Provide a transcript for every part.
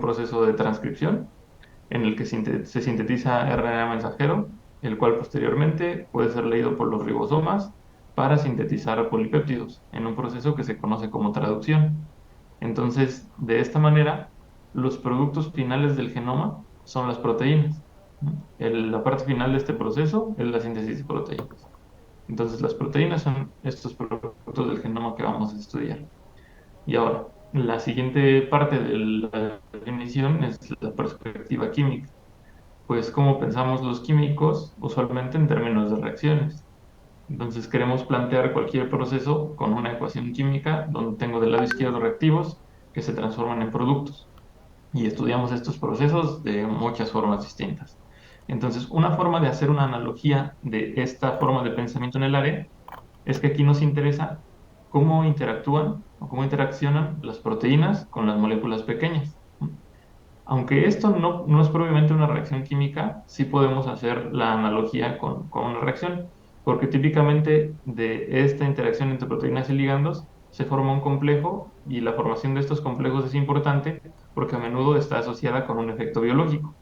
proceso de transcripción en el que se sintetiza RNA mensajero, el cual posteriormente puede ser leído por los ribosomas para sintetizar polipéptidos en un proceso que se conoce como traducción. Entonces, de esta manera, los productos finales del genoma son las proteínas. La parte final de este proceso es la síntesis de proteínas. Entonces, las proteínas son estos productos del genoma que vamos a estudiar. Y ahora, la siguiente parte de la definición es la perspectiva química. Pues, ¿cómo pensamos los químicos? Usualmente en términos de reacciones. Entonces, queremos plantear cualquier proceso con una ecuación química donde tengo del lado izquierdo reactivos que se transforman en productos. Y estudiamos estos procesos de muchas formas distintas. Entonces, una forma de hacer una analogía de esta forma de pensamiento en el área es que aquí nos interesa cómo interactúan o cómo interaccionan las proteínas con las moléculas pequeñas. Aunque esto no es propiamente una reacción química, sí podemos hacer la analogía con una reacción, porque típicamente de esta interacción entre proteínas y ligandos se forma un complejo y la formación de estos complejos es importante porque a menudo está asociada con un efecto biológico.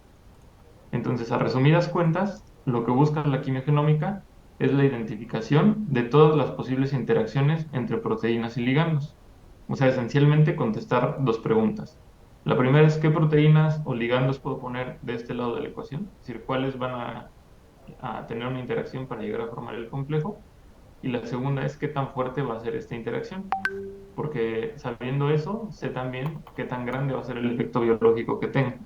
Entonces, a resumidas cuentas, lo que busca la quimiogenómica es la identificación de todas las posibles interacciones entre proteínas y ligandos. O sea, esencialmente contestar dos preguntas. La primera es qué proteínas o ligandos puedo poner de este lado de la ecuación, es decir, cuáles van a tener una interacción para llegar a formar el complejo. Y la segunda es qué tan fuerte va a ser esta interacción, porque sabiendo eso, sé también qué tan grande va a ser el efecto biológico que tenga.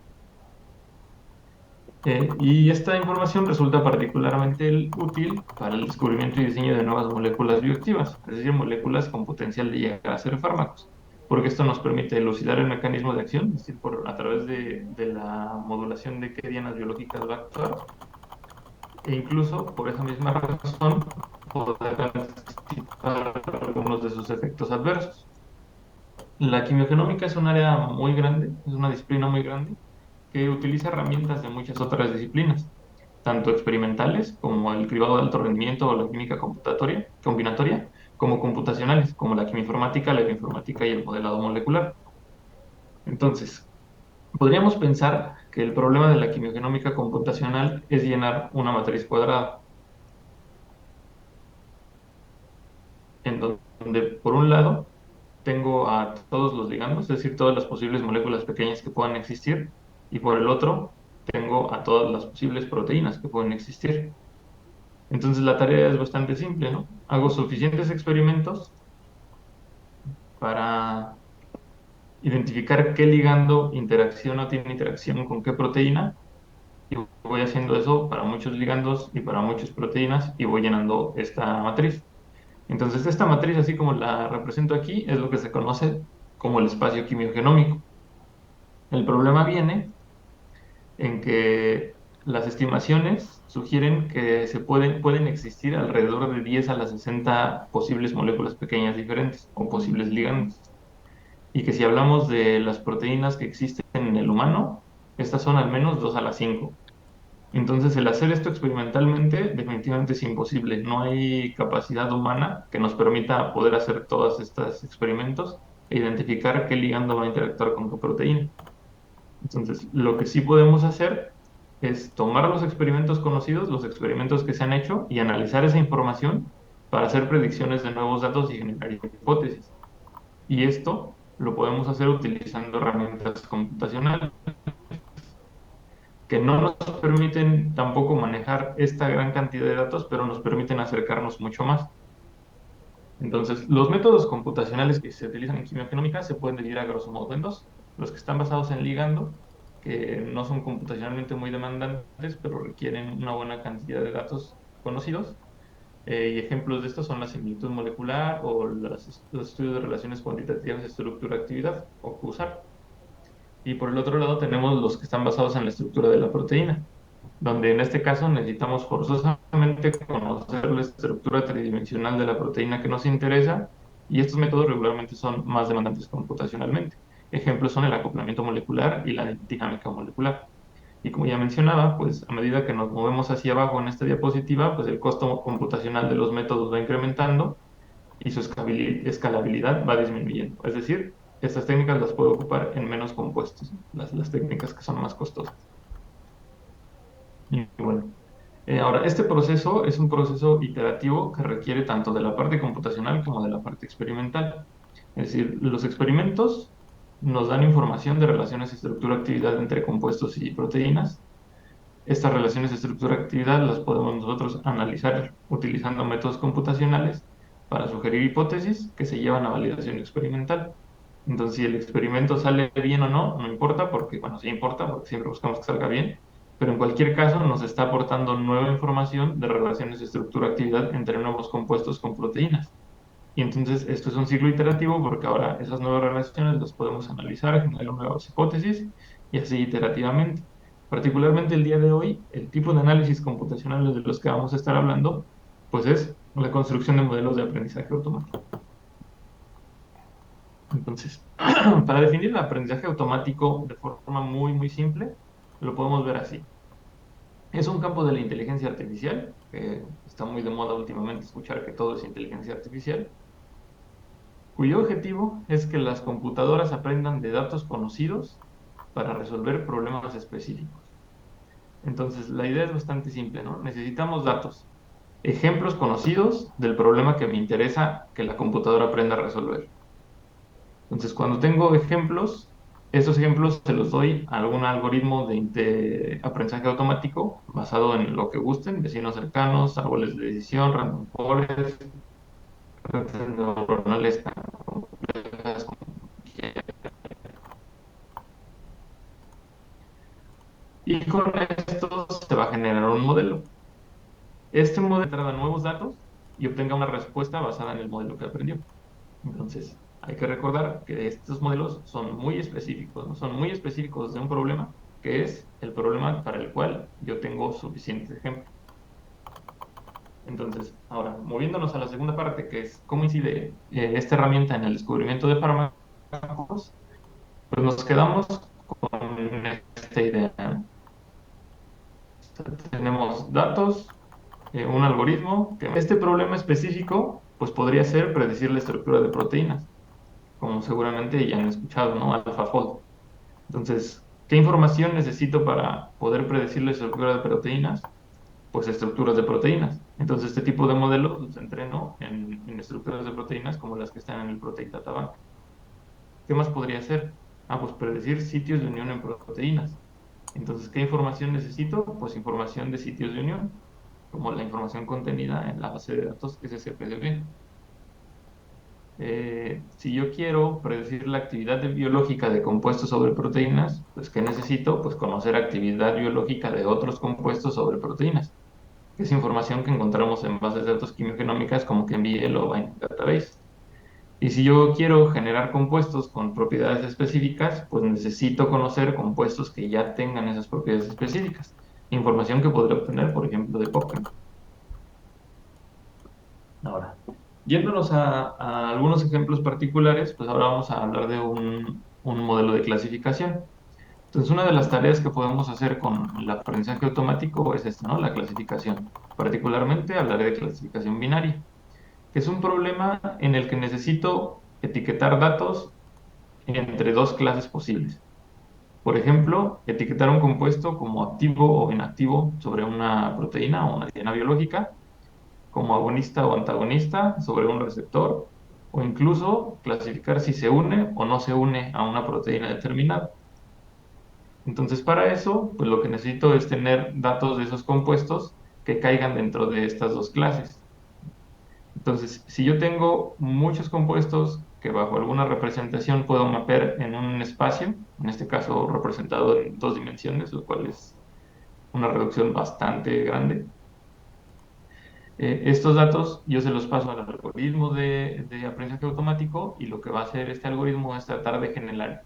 Y esta información resulta particularmente útil para el descubrimiento y diseño de nuevas moléculas bioactivas, es decir, moléculas con potencial de llegar a ser fármacos, porque esto nos permite elucidar el mecanismo de acción, es decir, a través de la modulación de qué dianas biológicas va a actuar, e incluso por esa misma razón poder anticipar algunos de sus efectos adversos. La quimiogenómica es un área muy grande, es una disciplina muy grande que utiliza herramientas de muchas otras disciplinas, tanto experimentales como el cribado de alto rendimiento o la química combinatoria, como computacionales, como la quimioinformática, la bioinformática y el modelado molecular. Entonces, podríamos pensar que el problema de la quimiogenómica computacional es llenar una matriz cuadrada, en donde, por un lado, tengo a todos los ligandos, es decir, todas las posibles moléculas pequeñas que puedan existir, y por el otro, tengo a todas las posibles proteínas que pueden existir. Entonces la tarea es bastante simple, ¿no? Hago suficientes experimentos para identificar qué ligando interacciona o tiene interacción con qué proteína, y voy haciendo eso para muchos ligandos y para muchas proteínas y voy llenando esta matriz. Entonces esta matriz, así como la represento aquí, es lo que se conoce como el espacio quimiogenómico. El problema viene en que las estimaciones sugieren que pueden existir alrededor de 10 a las 60 posibles moléculas pequeñas diferentes o posibles ligandos. Y que si hablamos de las proteínas que existen en el humano, estas son al menos 2 a la 5. Entonces, el hacer esto experimentalmente definitivamente es imposible. No hay capacidad humana que nos permita poder hacer todos estos experimentos e identificar qué ligando va a interactuar con qué proteína. Entonces, lo que sí podemos hacer es tomar los experimentos conocidos, los experimentos que se han hecho, y analizar esa información para hacer predicciones de nuevos datos y generar hipótesis. Y esto lo podemos hacer utilizando herramientas computacionales que no nos permiten tampoco manejar esta gran cantidad de datos, pero nos permiten acercarnos mucho más. Entonces, los métodos computacionales que se utilizan en quimiogenómica se pueden dividir a grosso modo en dos. Los que están basados en ligando, que no son computacionalmente muy demandantes, pero requieren una buena cantidad de datos conocidos. Y ejemplos de estos son la similitud molecular o los estudios de relaciones cuantitativas de estructura-actividad, o QSAR. Y por el otro lado tenemos los que están basados en la estructura de la proteína, donde en este caso necesitamos forzosamente conocer la estructura tridimensional de la proteína que nos interesa, y estos métodos regularmente son más demandantes computacionalmente. Ejemplos son el acoplamiento molecular y la dinámica molecular. Y como ya mencionaba, pues a medida que nos movemos hacia abajo en esta diapositiva, pues el costo computacional de los métodos va incrementando y su escalabilidad va disminuyendo. Es decir, estas técnicas las puedo ocupar en menos compuestos, las técnicas que son más costosas. Y bueno, ahora, este proceso es un proceso iterativo que requiere tanto de la parte computacional como de la parte experimental. Es decir, los experimentos nos dan información de relaciones estructura-actividad entre compuestos y proteínas. Estas relaciones estructura-actividad las podemos nosotros analizar utilizando métodos computacionales para sugerir hipótesis que se llevan a validación experimental. Entonces, si el experimento sale bien o no, no importa, porque, bueno, sí importa, porque siempre buscamos que salga bien, pero en cualquier caso nos está aportando nueva información de relaciones de estructura-actividad entre nuevos compuestos con proteínas. Y entonces esto es un ciclo iterativo porque ahora esas nuevas relaciones las podemos analizar, generar nuevas hipótesis y así iterativamente. Particularmente el día de hoy, el tipo de análisis computacionales de los que vamos a estar hablando, pues es la construcción de modelos de aprendizaje automático. Entonces, para definir el aprendizaje automático de forma muy simple, lo podemos ver así. Es un campo de la inteligencia artificial, que está muy de moda últimamente escuchar que todo es inteligencia artificial, cuyo objetivo es que las computadoras aprendan de datos conocidos para resolver problemas específicos. Entonces, la idea es bastante simple, ¿no? Necesitamos datos, ejemplos conocidos del problema que me interesa que la computadora aprenda a resolver. Entonces, cuando tengo ejemplos, esos ejemplos se los doy a algún algoritmo de aprendizaje automático basado en lo que gusten, vecinos cercanos, árboles de decisión, random forest, redes neuronales tan complejas como quieran. Y con esto se va a generar un modelo. Este modelo entrará nuevos datos y obtenga una respuesta basada en el modelo que aprendió. Entonces, hay que recordar que estos modelos son muy específicos, ¿no? Son muy específicos de un problema, que es el problema para el cual yo tengo suficientes ejemplos. Entonces, ahora, moviéndonos a la segunda parte, que es cómo incide esta herramienta en el descubrimiento de fármacos, pues nos quedamos con esta idea, ¿no? Tenemos datos, un algoritmo, que este problema específico, pues podría ser predecir la estructura de proteínas, como seguramente ya han escuchado, ¿no? AlphaFold. Entonces, ¿qué información necesito para poder predecir la estructura de proteínas? Pues estructuras de proteínas. Entonces, este tipo de modelos los entreno en estructuras de proteínas como las que están en el Protein Data Bank. ¿Qué más podría hacer? Ah, pues predecir sitios de unión en proteínas. Entonces, ¿qué información necesito? Pues información de sitios de unión, como la información contenida en la base de datos SCPDB. Si yo quiero predecir la actividad biológica de compuestos sobre proteínas, pues ¿qué necesito? Pues conocer actividad biológica de otros compuestos sobre proteínas, que es información que encontramos en bases de datos quimiogenómicas como KMBL o Binding Database. Y si yo quiero generar compuestos con propiedades específicas, pues necesito conocer compuestos que ya tengan esas propiedades específicas. Información que podré obtener, por ejemplo, de Cochrane. Ahora, yéndonos a algunos ejemplos particulares, pues ahora vamos a hablar de un modelo de clasificación. Entonces, una de las tareas que podemos hacer con el aprendizaje automático es esta, ¿no? La clasificación. Particularmente hablaré de clasificación binaria, que es un problema en el que necesito etiquetar datos entre dos clases posibles. Por ejemplo, etiquetar un compuesto como activo o inactivo sobre una proteína o una cadena biológica, como agonista o antagonista sobre un receptor, o incluso clasificar si se une o no se une a una proteína determinada. Entonces, para eso, pues lo que necesito es tener datos de esos compuestos que caigan dentro de estas dos clases. Entonces, si yo tengo muchos compuestos que bajo alguna representación puedo mapear en un espacio, en este caso representado en dos dimensiones, lo cual es una reducción bastante grande, estos datos yo se los paso al algoritmo de aprendizaje automático y lo que va a hacer este algoritmo es tratar de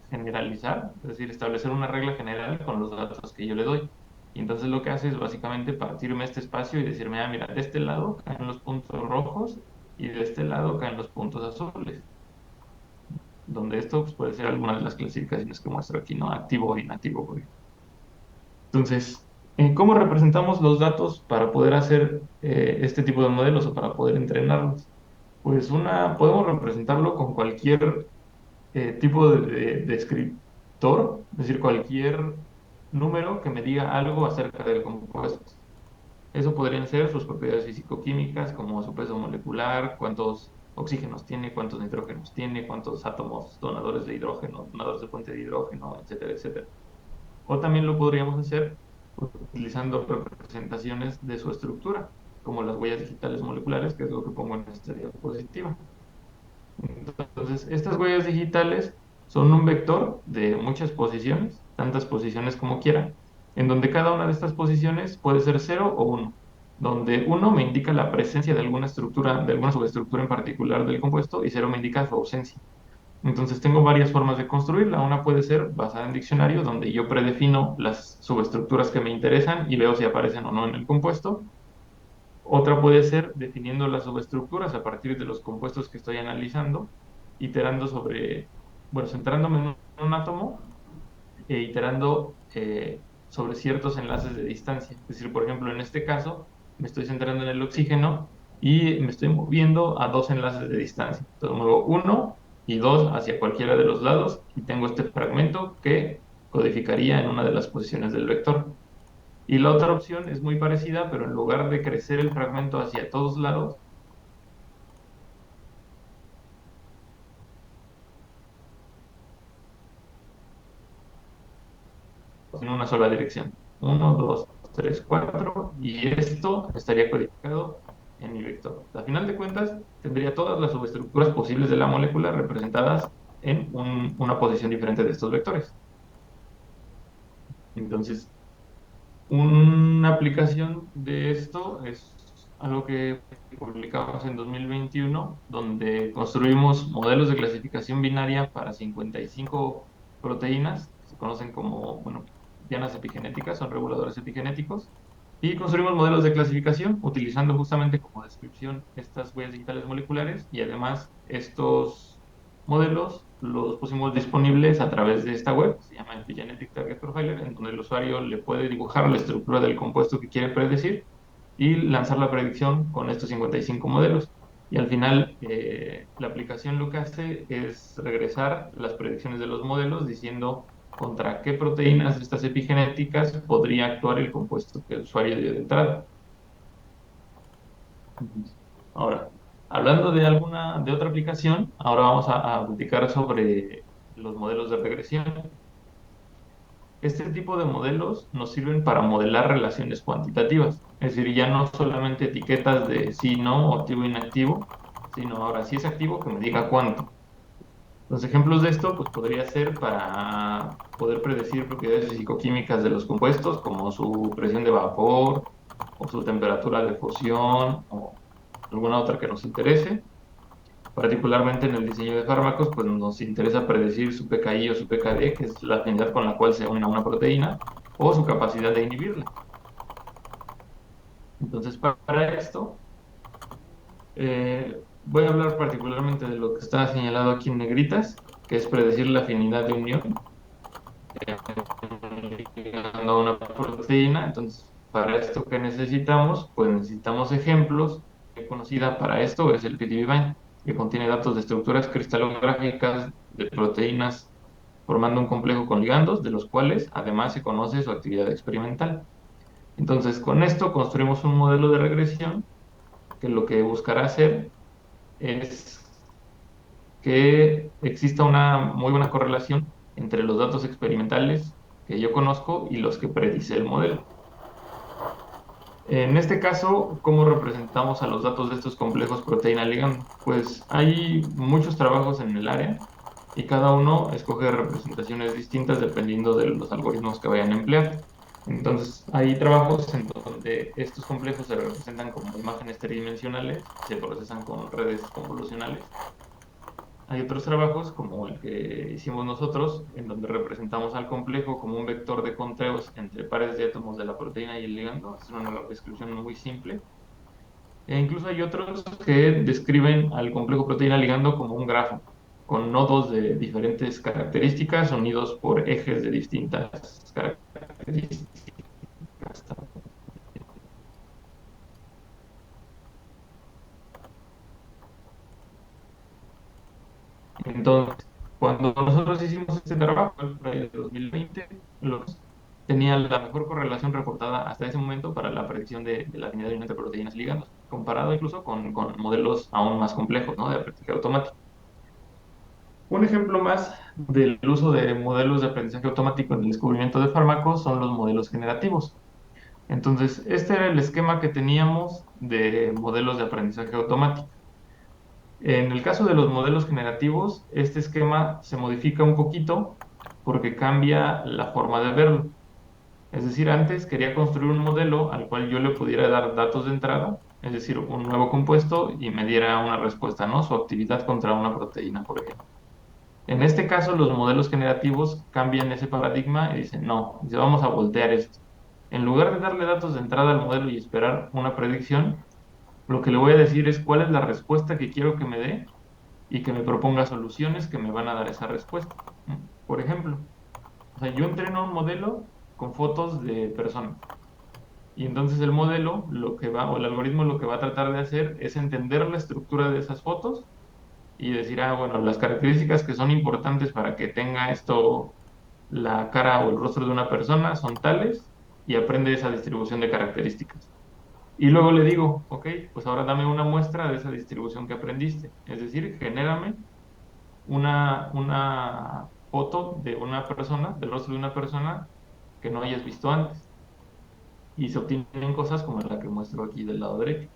generalizar, es decir, establecer una regla general con los datos que yo le doy. Y entonces lo que hace es básicamente partirme este espacio y decirme, ah, mira, de este lado caen los puntos rojos y de este lado caen los puntos azules, donde esto pues, puede ser alguna de las clasificaciones que muestro aquí, ¿no? Activo o inactivo, por ejemplo. Entonces, ¿cómo representamos los datos para poder hacer este tipo de modelos o para poder entrenarlos? Pues podemos representarlo con cualquier tipo de descriptor, es decir, cualquier número que me diga algo acerca del compuesto. Eso podrían ser sus propiedades físico-químicas, como su peso molecular, cuántos oxígenos tiene, cuántos nitrógenos tiene, cuántos átomos donadores de hidrógeno, donadores de fuente de hidrógeno, etcétera, etcétera. O también lo podríamos hacer utilizando representaciones de su estructura, como las huellas digitales moleculares, que es lo que pongo en esta diapositiva. Entonces, estas huellas digitales son un vector de muchas posiciones, tantas posiciones como quiera, en donde cada una de estas posiciones puede ser 0 o 1, donde 1 me indica la presencia de alguna estructura, de alguna subestructura en particular del compuesto, y 0 me indica su ausencia. Entonces, tengo varias formas de construirla. Una puede ser basada en diccionario, donde yo predefino las subestructuras que me interesan y veo si aparecen o no en el compuesto. Otra puede ser definiendo las subestructuras a partir de los compuestos que estoy analizando, iterando sobre, bueno, centrándome en un átomo e iterando sobre ciertos enlaces de distancia. Es decir, por ejemplo, en este caso, me estoy centrando en el oxígeno y me estoy moviendo a dos enlaces de distancia. Entonces muevo 1 y 2 hacia cualquiera de los lados y tengo este fragmento que codificaría en una de las posiciones del vector. Y la otra opción es muy parecida, pero en lugar de crecer el fragmento hacia todos lados, en una sola dirección. 1, 2, 3, 4, y esto estaría codificado en mi vector. A final de cuentas, tendría todas las subestructuras posibles de la molécula representadas en una posición diferente de estos vectores. Entonces, una aplicación de esto es algo que publicamos en 2021, donde construimos modelos de clasificación binaria para 55 proteínas, que se conocen como, bueno, dianas epigenéticas, son reguladores epigenéticos, y construimos modelos de clasificación utilizando justamente como descripción estas huellas digitales moleculares, y además estos modelos los pusimos disponibles a través de esta web, se llama Epigenetic Target Profiler, en donde el usuario le puede dibujar la estructura del compuesto que quiere predecir y lanzar la predicción con estos 55 modelos. Y al final, la aplicación lo que hace es regresar las predicciones de los modelos diciendo contra qué proteínas de estas epigenéticas podría actuar el compuesto que el usuario dio de entrada. Ahora, hablando de otra aplicación, ahora vamos a platicar sobre los modelos de regresión. Este tipo de modelos nos sirven para modelar relaciones cuantitativas, es decir, ya no solamente etiquetas de sí, no, o activo, inactivo, sino ahora si es activo, que me diga cuánto. Los ejemplos de esto, pues podría ser para poder predecir propiedades fisicoquímicas de los compuestos, como su presión de vapor, o su temperatura de fusión, o alguna otra que nos interese. Particularmente en el diseño de fármacos, pues nos interesa predecir su pKi o su pKd, que es la afinidad con la cual se une a una proteína, o su capacidad de inhibirla. Entonces, para esto, voy a hablar particularmente de lo que está señalado aquí en negritas, que es predecir la afinidad de unión a una proteína. Entonces, para esto que necesitamos, pues necesitamos ejemplos. Conocida para esto es el PDB-Bind, que contiene datos de estructuras cristalográficas de proteínas formando un complejo con ligandos, de los cuales además se conoce su actividad experimental. Entonces, con esto construimos un modelo de regresión que lo que buscará hacer es que exista una muy buena correlación entre los datos experimentales que yo conozco y los que predice el modelo. En este caso, ¿cómo representamos a los datos de estos complejos proteína-ligando? Pues hay muchos trabajos en el área y cada uno escoge representaciones distintas dependiendo de los algoritmos que vayan a emplear. Entonces, hay trabajos en donde estos complejos se representan como imágenes tridimensionales y se procesan con redes convolucionales. Hay otros trabajos, como el que hicimos nosotros, en donde representamos al complejo como un vector de conteos entre pares de átomos de la proteína y el ligando. Es una descripción muy simple. E incluso hay otros que describen al complejo proteína-ligando como un grafo, con nodos de diferentes características unidos por ejes de distintas características. Entonces, cuando trabajo, por ahí de 2020, tenía la mejor correlación reportada hasta ese momento para la predicción de la afinidad entre proteínas y ligandos, comparado incluso con modelos aún más complejos, ¿no? De aprendizaje automático. Un ejemplo más del uso de modelos de aprendizaje automático en el descubrimiento de fármacos son los modelos generativos. Entonces, este era el esquema que teníamos de modelos de aprendizaje automático. En el caso de los modelos generativos, este esquema se modifica un poquito porque cambia la forma de verlo. Es decir, antes quería construir un modelo al cual yo le pudiera dar datos de entrada, es decir, un nuevo compuesto y me diera una respuesta, ¿no? Su actividad contra una proteína, por ejemplo. En este caso, los modelos generativos cambian ese paradigma y dicen, no, dice, vamos a voltear esto. En lugar de darle datos de entrada al modelo y esperar una predicción, lo que le voy a decir es cuál es la respuesta que quiero que me dé y que me proponga soluciones que me van a dar esa respuesta. ¿No? Por ejemplo, o sea, yo entreno un modelo con fotos de personas. Y entonces el modelo lo que va, o el algoritmo lo que va a tratar de hacer es entender la estructura de esas fotos y decir, ah, bueno, las características que son importantes para que tenga esto la cara o el rostro de una persona son tales y aprende esa distribución de características. Y luego le digo, ok, pues ahora dame una muestra de esa distribución que aprendiste. Es decir, genérame una foto de una persona, del rostro de una persona que no hayas visto antes. Y se obtienen cosas como la que muestro aquí del lado derecho.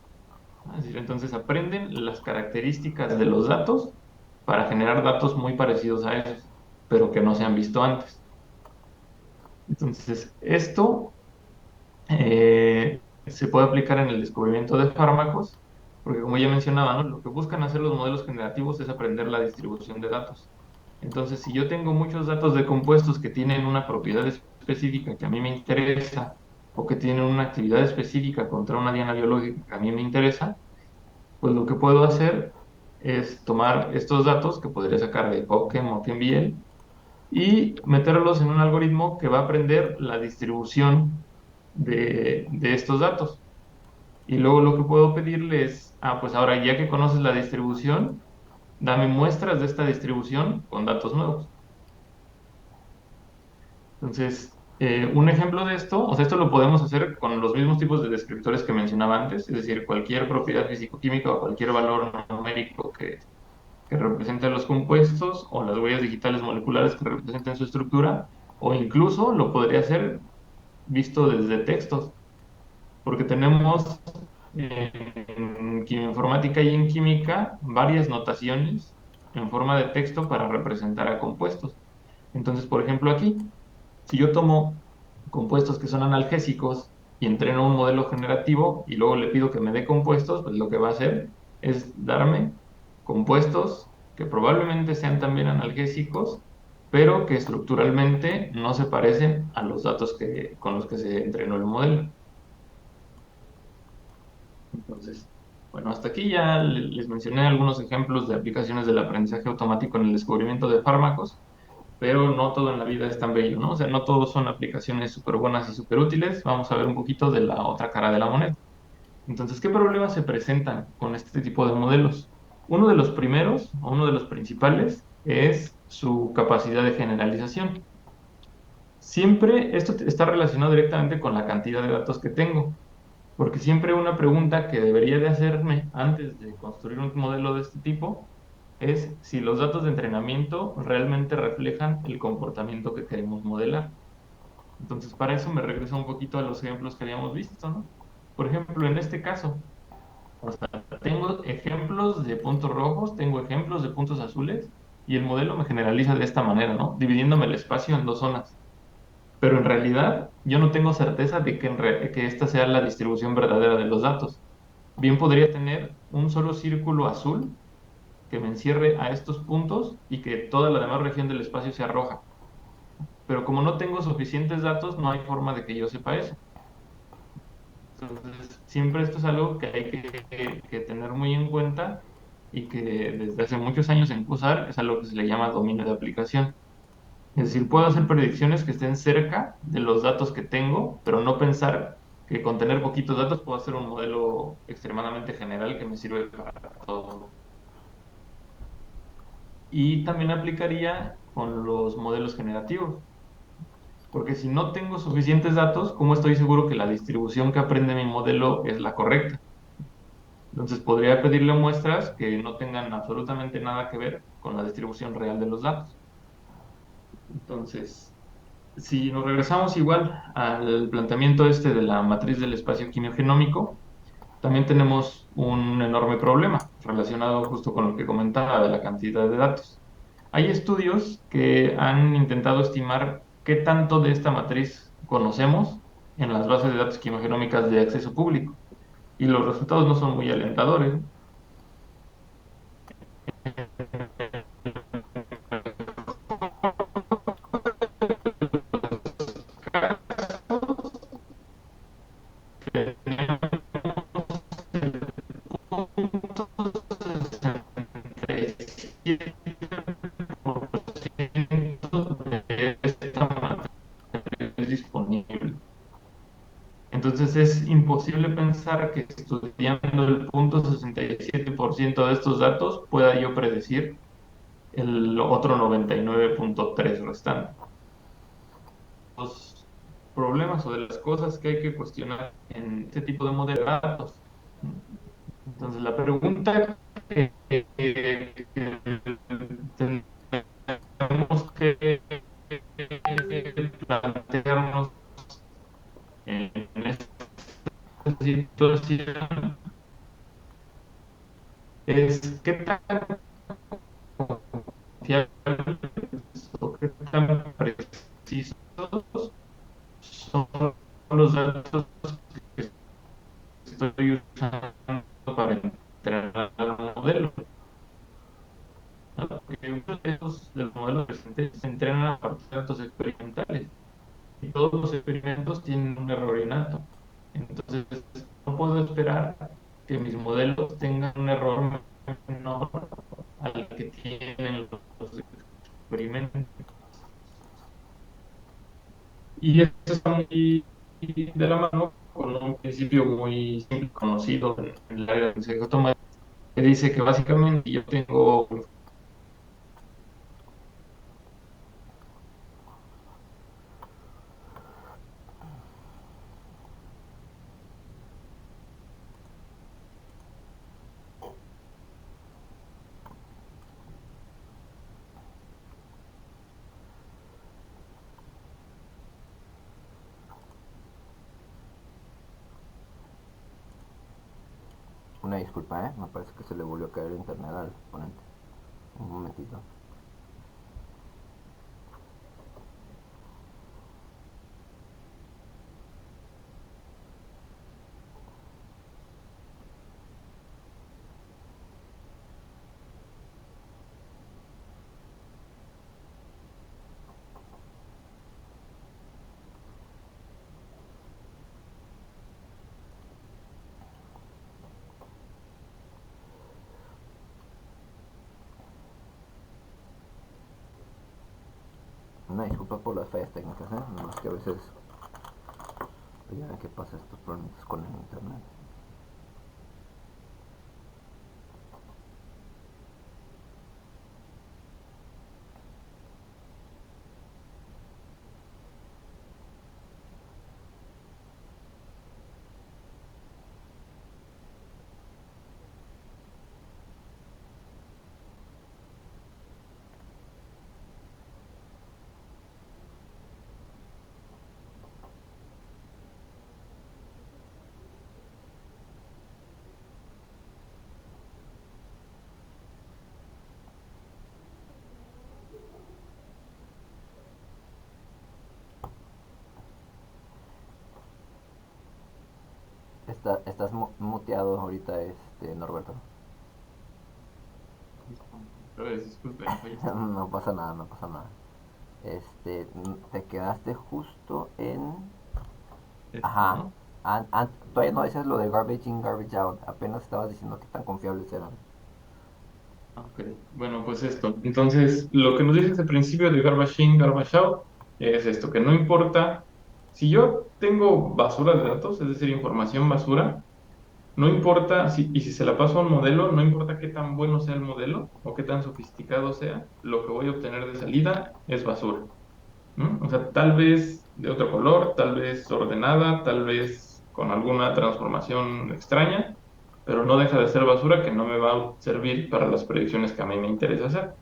Es decir, entonces aprenden las características de los datos para generar datos muy parecidos a esos, pero que no se han visto antes. Entonces, esto se puede aplicar en el descubrimiento de fármacos, porque como ya mencionaba, ¿no? Lo que buscan hacer los modelos generativos es aprender la distribución de datos. Entonces, si yo tengo muchos datos de compuestos que tienen una propiedad específica que a mí me interesa, o que tienen una actividad específica contra una diana biológica que a mí me interesa, pues lo que puedo hacer es tomar estos datos que podría sacar de PubChem o ChemBL y meterlos en un algoritmo que va a aprender la distribución de estos datos. Y luego lo que puedo pedirle es, ah, pues ahora ya que conoces la distribución, dame muestras de esta distribución con datos nuevos. Entonces, un ejemplo de esto, o sea, esto lo podemos hacer con los mismos tipos de descriptores que mencionaba antes, es decir, cualquier propiedad físico-química o cualquier valor numérico que represente los compuestos o las huellas digitales moleculares que representen su estructura, o incluso lo podría hacer visto desde textos, porque tenemos en quimioinformática y en química varias notaciones en forma de texto para representar a compuestos. Entonces, por ejemplo, aquí, si yo tomo compuestos que son analgésicos y entreno un modelo generativo y luego le pido que me dé compuestos, pues lo que va a hacer es darme compuestos que probablemente sean también analgésicos, pero que estructuralmente no se parecen a los datos con los que se entrenó el modelo. Entonces, bueno, hasta aquí ya les mencioné algunos ejemplos de aplicaciones del aprendizaje automático en el descubrimiento de fármacos, pero no todo en la vida es tan bello, ¿no? O sea, no todos son aplicaciones súper buenas y súper útiles. Vamos a ver un poquito de la otra cara de la moneda. Entonces, ¿qué problemas se presentan con este tipo de modelos? Uno de los primeros, o uno de los principales, es su capacidad de generalización. Siempre esto está relacionado directamente con la cantidad de datos que tengo. Porque siempre una pregunta que debería de hacerme antes de construir un modelo de este tipo es si los datos de entrenamiento realmente reflejan el comportamiento que queremos modelar. Entonces, para eso me regreso un poquito a los ejemplos que habíamos visto, ¿no? Por ejemplo, en este caso, o sea, tengo ejemplos de puntos rojos, tengo ejemplos de puntos azules y el modelo me generaliza de esta manera, ¿no? Dividiéndome el espacio en dos zonas. Pero en realidad yo no tengo certeza de que esta sea la distribución verdadera de los datos. Bien podría tener un solo círculo azul que me encierre a estos puntos y que toda la demás región del espacio sea roja. Pero como no tengo suficientes datos, no hay forma de que yo sepa eso. Entonces, siempre esto es algo que hay que tener muy en cuenta y que desde hace muchos años en QSAR es algo que se le llama dominio de aplicación. Es decir, puedo hacer predicciones que estén cerca de los datos que tengo, pero no pensar que con tener poquitos datos puedo hacer un modelo extremadamente general que me sirve para todo. Y también aplicaría con los modelos generativos. Porque si no tengo suficientes datos, ¿cómo estoy seguro que la distribución que aprende mi modelo es la correcta? Entonces podría pedirle muestras que no tengan absolutamente nada que ver con la distribución real de los datos. Entonces, si nos regresamos igual al planteamiento este de la matriz del espacio quimiogenómico, también tenemos un enorme problema relacionado justo con lo que comentaba de la cantidad de datos. Hay estudios que han intentado estimar qué tanto de esta matriz conocemos en las bases de datos quimiogenómicas de acceso público, y los resultados no son muy alentadores. De esta matriz disponible. Entonces es imposible pensar que estudiando el 0,67% de estos datos pueda yo predecir el otro 99,3% restante. Los problemas o de las cosas que hay que cuestionar en este tipo de modelos de datos. Entonces la pregunta que tenemos que plantearnos en esta situación es qué tan confiables o qué tan precisos son los datos que estoy usando para entrenar el modelo, ¿no? Porque muchos de los modelos presentes se entrenan a partir de datos experimentales y todos los experimentos tienen un error innato. Entonces, no puedo esperar que mis modelos tengan un error menor al que tienen los experimentos. Y esto está muy de la mano con un principio muy simple, conocido en el área del consejo automático, que dice que básicamente yo tengo Una disculpa, me parece que se le volvió a caer el internet al ponente. Un momentito. Una disculpa por las fallas técnicas, no es que a veces ya ven que pasa estos problemas con el internet. Estás muteado ahorita, Norberto. disculpe, No pasa nada, no pasa nada. Te quedaste justo en... Ajá. ¿no? Todavía no decías lo de garbage in, garbage out. Apenas estabas diciendo qué tan confiables eran. Ok, bueno, pues esto. Entonces, lo que nos dice este principio de garbage in, garbage out es esto, que no importa si yo tengo basura de datos, es decir, información basura, No importa y si se la paso a un modelo, no importa qué tan bueno sea el modelo o qué tan sofisticado sea, lo que voy a obtener de salida es basura, ¿no? O sea, tal vez de otro color, tal vez ordenada, tal vez con alguna transformación extraña, pero no deja de ser basura que no me va a servir para las predicciones que a mí me interesa hacer.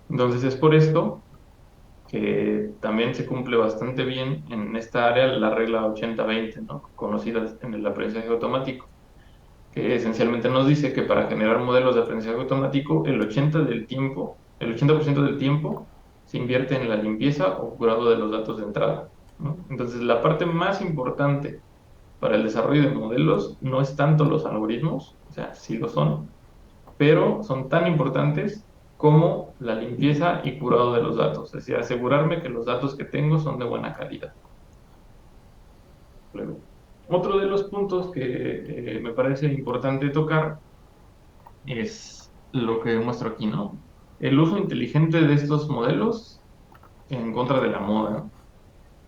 Entonces es por esto que también se cumple bastante bien en esta área la regla 80-20, ¿no? Conocida en el aprendizaje automático, que esencialmente nos dice que para generar modelos de aprendizaje automático, el 80% del tiempo se invierte en la limpieza o curado de los datos de entrada, ¿no? Entonces, la parte más importante para el desarrollo de modelos no es tanto los algoritmos, o sea, sí lo son, pero son tan importantes como la limpieza y curado de los datos, es decir, asegurarme que los datos que tengo son de buena calidad. Luego, otro de los puntos que me parece importante tocar es lo que muestro aquí, ¿no? El uso inteligente de estos modelos en contra de la moda.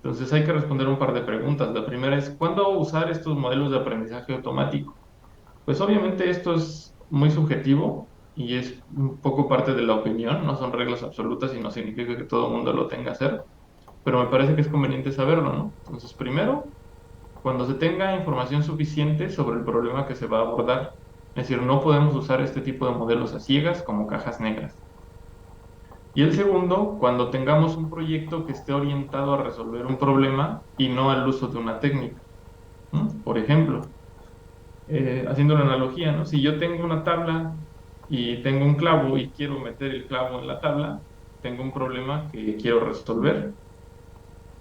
Entonces hay que responder un par de preguntas. La primera es, ¿cuándo usar estos modelos de aprendizaje automático? Pues obviamente esto es muy subjetivo y es un poco parte de la opinión, no son reglas absolutas y no significa que todo el mundo lo tenga que hacer, pero me parece que es conveniente saberlo, ¿no? Entonces, primero, cuando se tenga información suficiente sobre el problema que se va a abordar. Es decir, no podemos usar este tipo de modelos a ciegas como cajas negras. Y el segundo, cuando tengamos un proyecto que esté orientado a resolver un problema y no al uso de una técnica, ¿no? Por ejemplo, haciendo una analogía, ¿no? Si yo tengo una tabla y tengo un clavo y quiero meter el clavo en la tabla, tengo un problema que quiero resolver.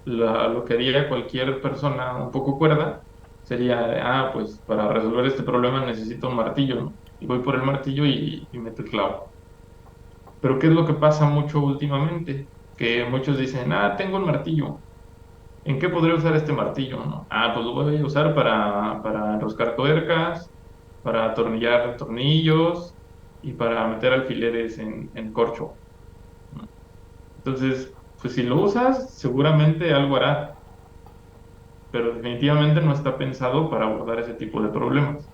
Lo que haría cualquier persona un poco cuerda sería, pues para resolver este problema necesito un martillo, ¿no? Y voy por el martillo y meto el clavo. Pero ¿qué es lo que pasa mucho últimamente? Que muchos dicen, tengo un martillo. ¿En qué podría usar este martillo, no? Pues lo voy a usar para enroscar tuercas, para atornillar tornillos y para meter alfileres en corcho, ¿no? Entonces, pues si lo usas, seguramente algo hará, pero definitivamente no está pensado para abordar ese tipo de problemas.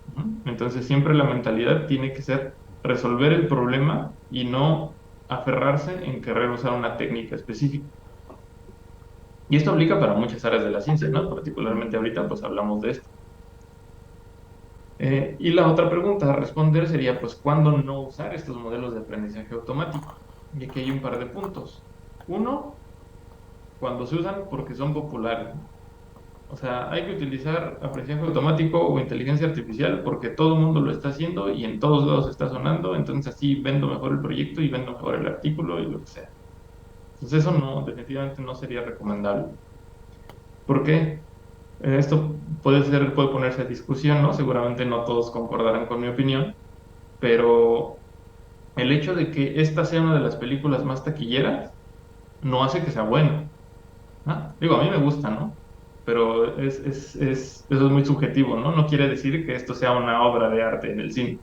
Ujú. Entonces, siempre la mentalidad tiene que ser resolver el problema y no aferrarse en querer usar una técnica específica. Y esto aplica para muchas áreas de la ciencia, ¿no? Particularmente ahorita, pues hablamos de esto. Y la otra pregunta a responder sería, pues, ¿cuándo no usar estos modelos de aprendizaje automático? Y aquí hay un par de puntos. Uno, cuando se usan porque son populares, ¿no? O sea, hay que utilizar aprendizaje automático o inteligencia artificial porque todo el mundo lo está haciendo y en todos lados está sonando, entonces así vendo mejor el proyecto y vendo mejor el artículo y lo que sea. Entonces eso no, definitivamente no sería recomendable. ¿Por qué? Esto puede ponerse a discusión, ¿no? Seguramente no todos concordarán con mi opinión, pero el hecho de que esta sea una de las películas más taquilleras no hace que sea buena. Digo, a mí me gusta, ¿no? Pero eso es muy subjetivo, ¿no? No quiere decir que esto sea una obra de arte en el cine.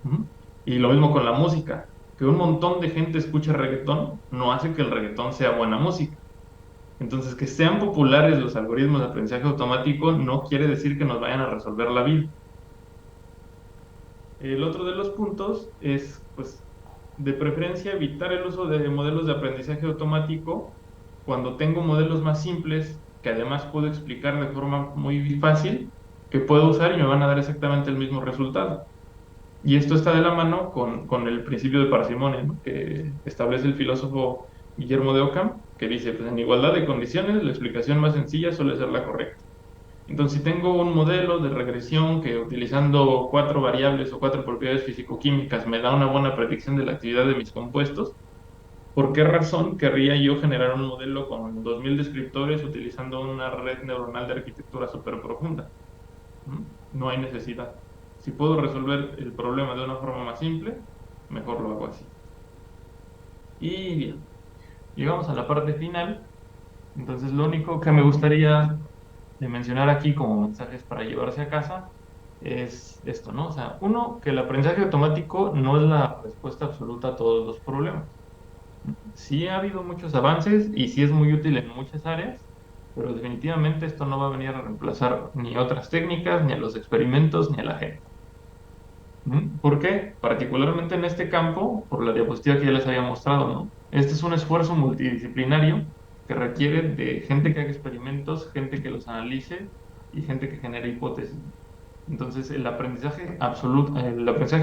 Ujú. Y lo mismo con la música. Que un montón de gente escuche reggaetón no hace que el reggaetón sea buena música. Entonces, que sean populares los algoritmos de aprendizaje automático no quiere decir que nos vayan a resolver la vida. El otro de los puntos es, pues, de preferencia evitar el uso de modelos de aprendizaje automático cuando tengo modelos más simples que además puedo explicar de forma muy fácil, que puedo usar y me van a dar exactamente el mismo resultado. Y esto está de la mano con el principio de parsimonia, ¿no? Que establece el filósofo Guillermo de Ockham, que dice, pues en igualdad de condiciones, la explicación más sencilla suele ser la correcta. Entonces, si tengo un modelo de regresión que utilizando cuatro variables o cuatro propiedades fisicoquímicas me da una buena predicción de la actividad de mis compuestos, ¿por qué razón querría yo generar un modelo con 2000 descriptores utilizando una red neuronal de arquitectura súper profunda? No hay necesidad. Si puedo resolver el problema de una forma más simple, mejor lo hago así. Y bien, llegamos a la parte final. Entonces, lo único que me gustaría de mencionar aquí como mensajes para llevarse a casa es esto, ¿no? O sea, uno, que el aprendizaje automático no es la respuesta absoluta a todos los problemas. Sí ha habido muchos avances y sí es muy útil en muchas áreas, pero definitivamente esto no va a venir a reemplazar ni otras técnicas, ni a los experimentos, ni a la gente. ¿Por qué? Particularmente en este campo, por la diapositiva que ya les había mostrado, ¿no? Este es un esfuerzo multidisciplinario que requiere de gente que haga experimentos, gente que los analice y gente que genere hipótesis. Entonces, el aprendizaje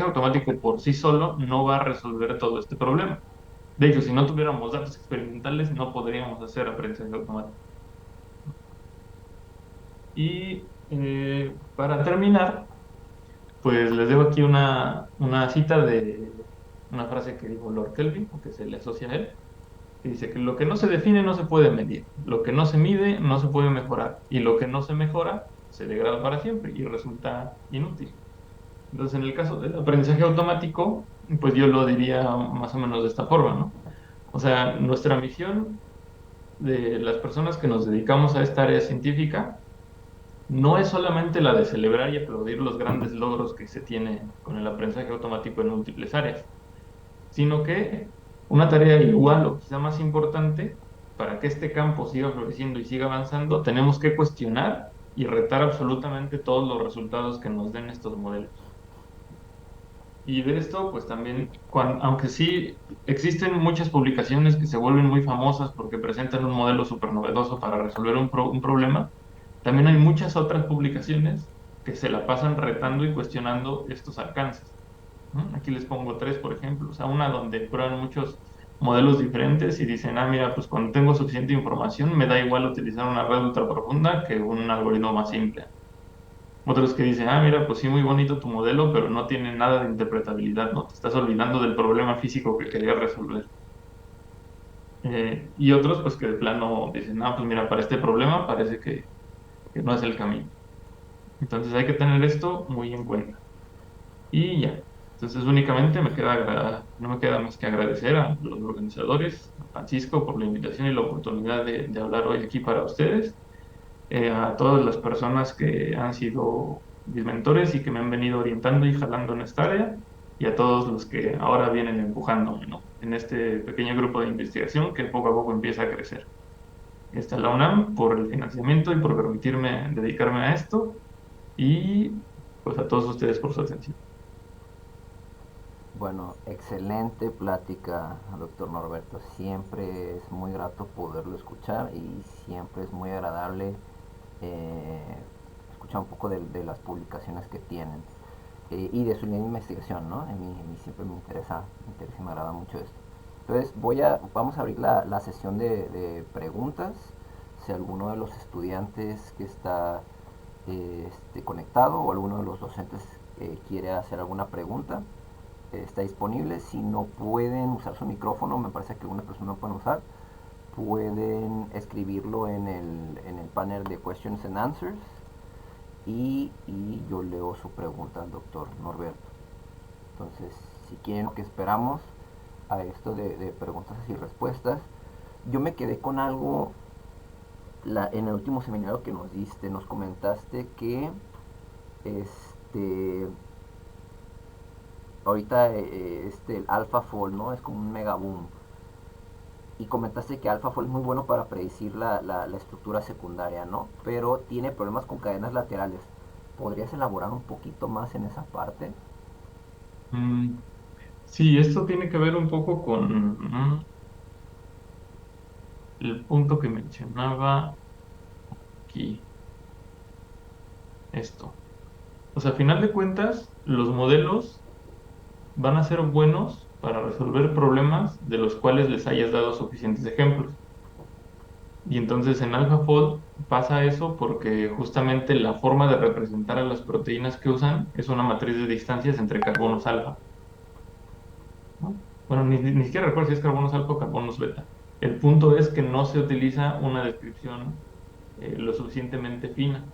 automático por sí solo no va a resolver todo este problema. De hecho, si no tuviéramos datos experimentales, no podríamos hacer aprendizaje automático. Y para terminar, pues les dejo aquí una cita de una frase que dijo Lord Kelvin, o que se le asocia a él, que dice que lo que no se define no se puede medir, lo que no se mide no se puede mejorar, y lo que no se mejora se degrada para siempre y resulta inútil. Entonces, en el caso del aprendizaje automático, pues yo lo diría más o menos de esta forma, ¿no? O sea, nuestra misión de las personas que nos dedicamos a esta área científica no es solamente la de celebrar y aplaudir los grandes logros que se tiene con el aprendizaje automático en múltiples áreas, sino que una tarea igual o quizá más importante, para que este campo siga floreciendo y siga avanzando, tenemos que cuestionar y retar absolutamente todos los resultados que nos den estos modelos. Y de esto, pues también, aunque sí existen muchas publicaciones que se vuelven muy famosas porque presentan un modelo súper novedoso para resolver un problema, también hay muchas otras publicaciones que se la pasan retando y cuestionando estos alcances. Aquí les pongo tres, por ejemplo. O sea, una donde prueban muchos modelos diferentes y dicen, ah, mira, pues cuando tengo suficiente información, me da igual utilizar una red ultra profunda que un algoritmo más simple. Otros que dicen, ah, mira, pues sí, muy bonito tu modelo, pero no tiene nada de interpretabilidad, ¿no? Te estás olvidando del problema físico que querías resolver. Y otros, pues que de plano dicen, ah, pues mira, para este problema parece que no es el camino. Entonces hay que tener esto muy en cuenta. Y ya. Entonces únicamente no me queda más que agradecer a los organizadores, a Francisco, por la invitación y la oportunidad de hablar hoy aquí para ustedes, a todas las personas que han sido mis mentores y que me han venido orientando y jalando en esta área, y a todos los que ahora vienen empujándome, ¿no? En este pequeño grupo de investigación que poco a poco empieza a crecer. Está la UNAM por el financiamiento y por permitirme dedicarme a esto, y pues a todos ustedes por su atención. Bueno, excelente plática, doctor Norberto. Siempre es muy grato poderlo escuchar y siempre es muy agradable eh, escuchar un poco de las publicaciones que tienen y de su línea de investigación, ¿no? A mí siempre me interesa y me agrada mucho esto. Entonces vamos a abrir la sesión de preguntas. Si alguno de los estudiantes que está conectado o alguno de los docentes quiere hacer alguna pregunta, está disponible. Si no pueden usar su micrófono, me parece que algunas personas pueden usar, pueden escribirlo en el panel de questions and answers y yo leo su pregunta al doctor Norberto. Entonces, si quieren que esperamos a esto de preguntas y respuestas, yo me quedé con algo en el último seminario que nos diste, nos comentaste que este ahorita el AlphaFold, ¿no? Es como un mega boom. Y comentaste que AlphaFold es muy bueno para predecir la estructura secundaria, ¿no? Pero tiene problemas con cadenas laterales. ¿Podrías elaborar un poquito más en esa parte? Mm, sí, esto tiene que ver un poco con el punto que mencionaba aquí, esto. O sea, a final de cuentas, los modelos van a ser buenos para resolver problemas de los cuales les hayas dado suficientes ejemplos. Y entonces en AlphaFold pasa eso porque justamente la forma de representar a las proteínas que usan es una matriz de distancias entre carbonos alfa, ¿no? Bueno, ni siquiera recuerdo si es carbonos alfa o carbonos beta. El punto es que no se utiliza una descripción lo suficientemente fina.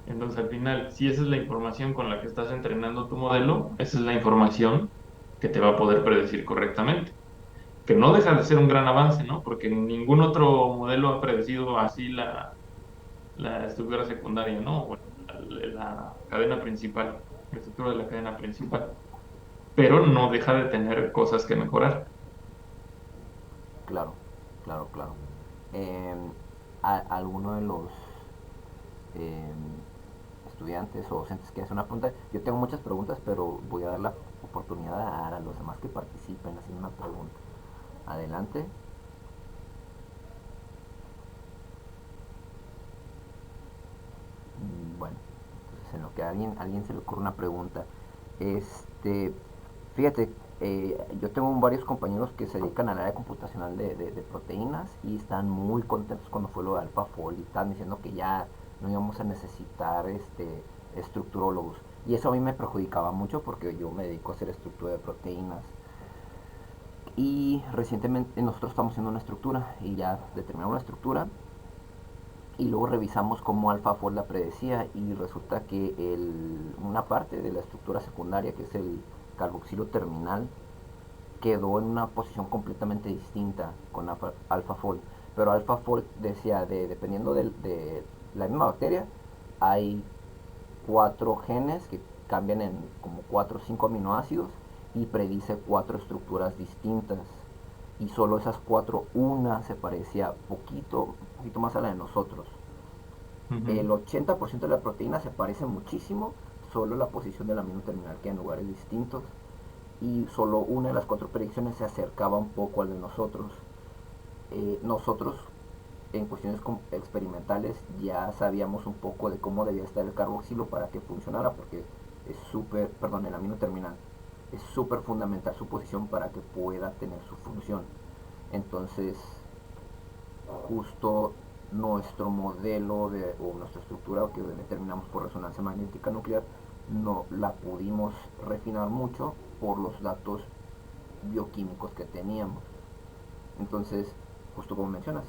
Entonces, al final, si esa es la información con la que estás entrenando tu modelo, esa es la información que te va a poder predecir correctamente. Que no deja de ser un gran avance, ¿no? Porque ningún otro modelo ha predecido así la estructura secundaria, ¿no? Bueno, la cadena principal, la estructura de la cadena principal. Pero no deja de tener cosas que mejorar. Claro, claro, claro. Eh, alguno de los eh, estudiantes o docentes que hacen una pregunta. Yo tengo muchas preguntas, pero voy a dar la oportunidad a los demás que participen haciendo una pregunta. Adelante. Bueno, entonces en lo que a alguien se le ocurre una pregunta. Este, fíjate, yo tengo varios compañeros que se dedican al área computacional de proteínas y están muy contentos cuando fue lo de AlphaFold y están diciendo que ya no íbamos a necesitar estructurólogos. Y eso a mí me perjudicaba mucho porque yo me dedico a hacer estructura de proteínas. Y recientemente nosotros estamos haciendo una estructura y ya determinamos la estructura y luego revisamos cómo AlphaFold la predecía y resulta que una parte de la estructura secundaria, que es el carboxilo terminal, quedó en una posición completamente distinta con AlphaFold. Pero AlphaFold decía, dependiendo de la misma bacteria, hay 4 genes que cambian en como 4 o 5 aminoácidos y predice 4 estructuras distintas. Y solo esas 4, una se parecía poquito más a la de nosotros. Ujú. El 80% de la proteína se parece muchísimo, solo la posición del amino terminal queda en lugares distintos. Y solo una de las 4 predicciones se acercaba un poco al de nosotros. Nosotros, en cuestiones experimentales, ya sabíamos un poco de cómo debía estar el carboxilo para que funcionara, porque es súper, perdón, el amino terminal, es súper fundamental su posición para que pueda tener su función. Entonces, justo nuestro modelo o nuestra estructura que determinamos por resonancia magnética nuclear no la pudimos refinar mucho por los datos bioquímicos que teníamos. Entonces, justo como mencionas,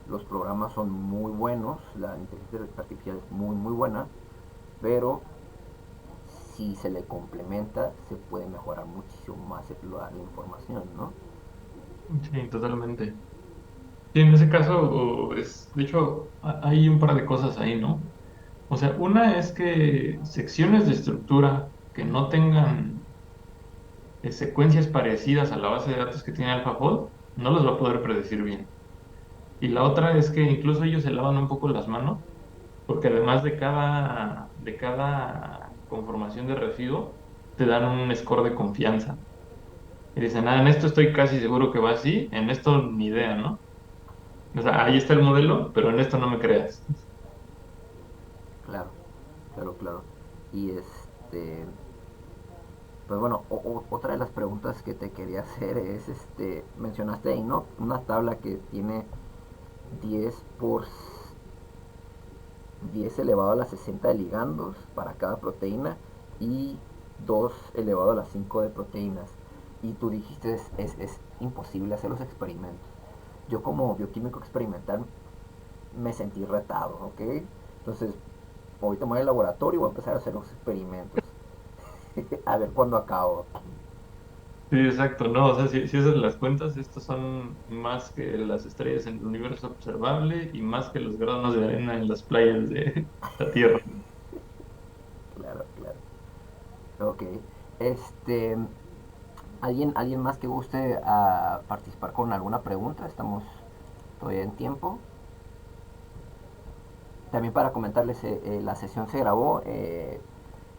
los programas son muy buenos, la inteligencia artificial es muy buena, pero si se le complementa se puede mejorar muchísimo más la información, ¿no? Sí, totalmente. Sí, en ese caso, de hecho, hay un par de cosas ahí, ¿no? O sea, una es que secciones de estructura que no tengan secuencias parecidas a la base de datos que tiene AlphaFold, no las va a poder predecir bien. Y la otra es que incluso ellos se lavan un poco las manos, porque además de cada conformación de residuo, te dan un score de confianza. Y dicen, en esto estoy casi seguro que va así, en esto ni idea, ¿no? O sea, ahí está el modelo, pero en esto no me creas. Claro, claro. Y pues bueno, otra de las preguntas que te quería hacer es, mencionaste ahí, ¿no? Una tabla que tiene 10 por 10 elevado a la 60 de ligandos para cada proteína y 2 elevado a la 5 de proteínas. Y tú dijiste, es imposible hacer los experimentos. Yo como bioquímico experimental me sentí retado, ¿ok? Entonces, ahorita me voy al laboratorio y voy a empezar a hacer los experimentos. A ver cuándo acabo. Sí, exacto, no, o sea, si haces las cuentas, estos son más que las estrellas en el universo observable y más que los granos de arena en las playas de la Tierra. Claro. Ok. Este, ¿alguien más que guste participar con alguna pregunta? Estamos todavía en tiempo. También para comentarles, la sesión se grabó.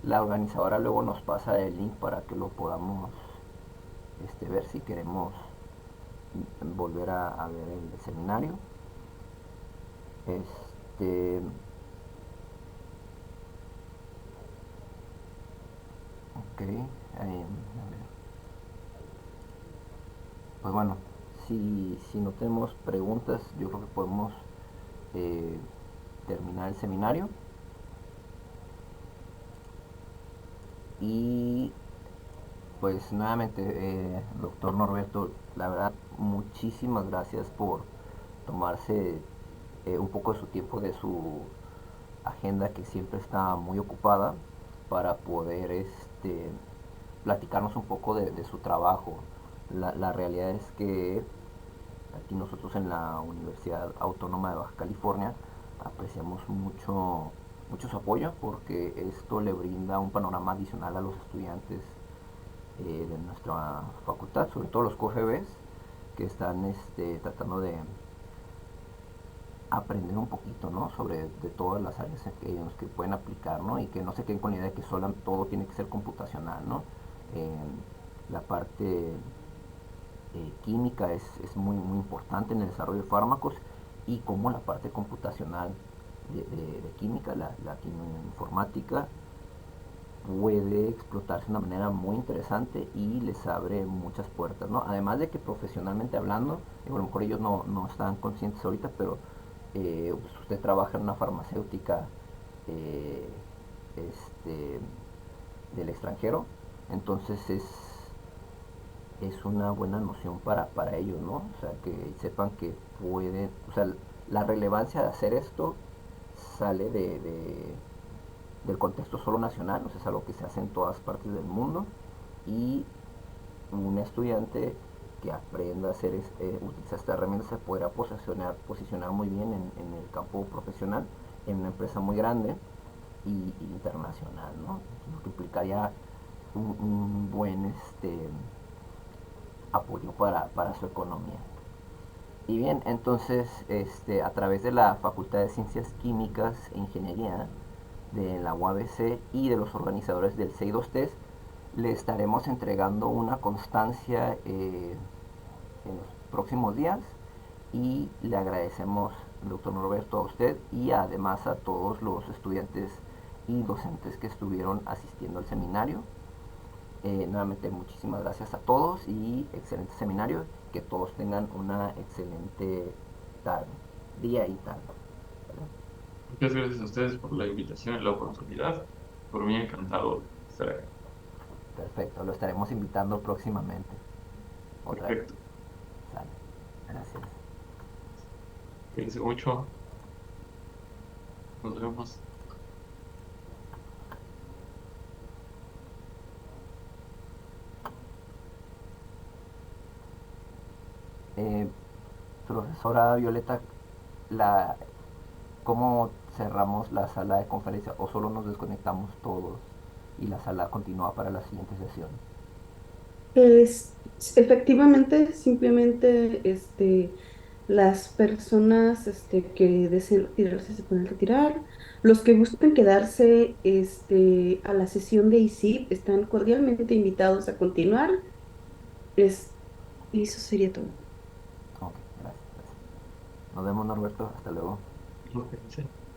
La organizadora luego nos pasa el link para que lo podamos ver si queremos volver a ver el seminario. Este, ok. A ver. Pues bueno, si no tenemos preguntas, yo creo que podemos eh, terminar el seminario. Y pues nuevamente, doctor Norberto, la verdad, muchísimas gracias por tomarse un poco de su tiempo, de su agenda que siempre está muy ocupada, para poder platicarnos un poco de su trabajo. La realidad es que aquí nosotros en la Universidad Autónoma de Baja California apreciamos mucho su apoyo porque esto le brinda un panorama adicional a los estudiantes de nuestra facultad, sobre todo los QFBs que están tratando aprender un poquito, ¿no? Sobre de todas las áreas en las que pueden aplicar, ¿no? Y que no se queden con la idea de que solo todo tiene que ser computacional, ¿no? Eh, la parte química es muy, muy importante en el desarrollo de fármacos y como la parte computacional de química, la quimioinformática, puede explotarse de una manera muy interesante y les abre muchas puertas, ¿no? Además de que profesionalmente hablando, a lo mejor ellos no están conscientes ahorita, pero pues usted trabaja en una farmacéutica eh, este, del extranjero, entonces es una buena noción para ellos, ¿no? O sea, que sepan que pueden, o sea, la relevancia de hacer esto sale del contexto solo nacional, o sea, es algo que se hace en todas partes del mundo y un estudiante que aprenda a hacer utilizar esta herramienta se podrá posicionar muy bien en el campo profesional en una empresa muy grande y internacional, ¿no? Lo que implicaría un buen apoyo para su economía. Y bien, entonces, a través de la Facultad de Ciencias Químicas e Ingeniería de la UABC y de los organizadores del CEI2TES, le estaremos entregando una constancia en los próximos días y le agradecemos, doctor Norberto, a usted y además a todos los estudiantes y docentes que estuvieron asistiendo al seminario. Nuevamente muchísimas gracias a todos y excelente seminario. Que todos tengan una excelente tarde, día y tarde. ¿Vale? Muchas gracias a ustedes por la invitación y la oportunidad. Por mí encantado de estar acá. Perfecto, lo estaremos invitando próximamente. Otra vez. Perfecto. Sale. Gracias. Cuídense mucho. Nos vemos. Eh, Profesora Violeta, la, ¿cómo cerramos la sala de conferencia o solo nos desconectamos todos y la sala continúa para la siguiente sesión? Es, efectivamente, simplemente las personas que deseen retirarse se pueden retirar. Los que gusten quedarse a la sesión de ISIP están cordialmente invitados a continuar. Es, y eso sería todo. Ok, gracias, gracias. Nos vemos, Norberto, hasta luego. Cuídense.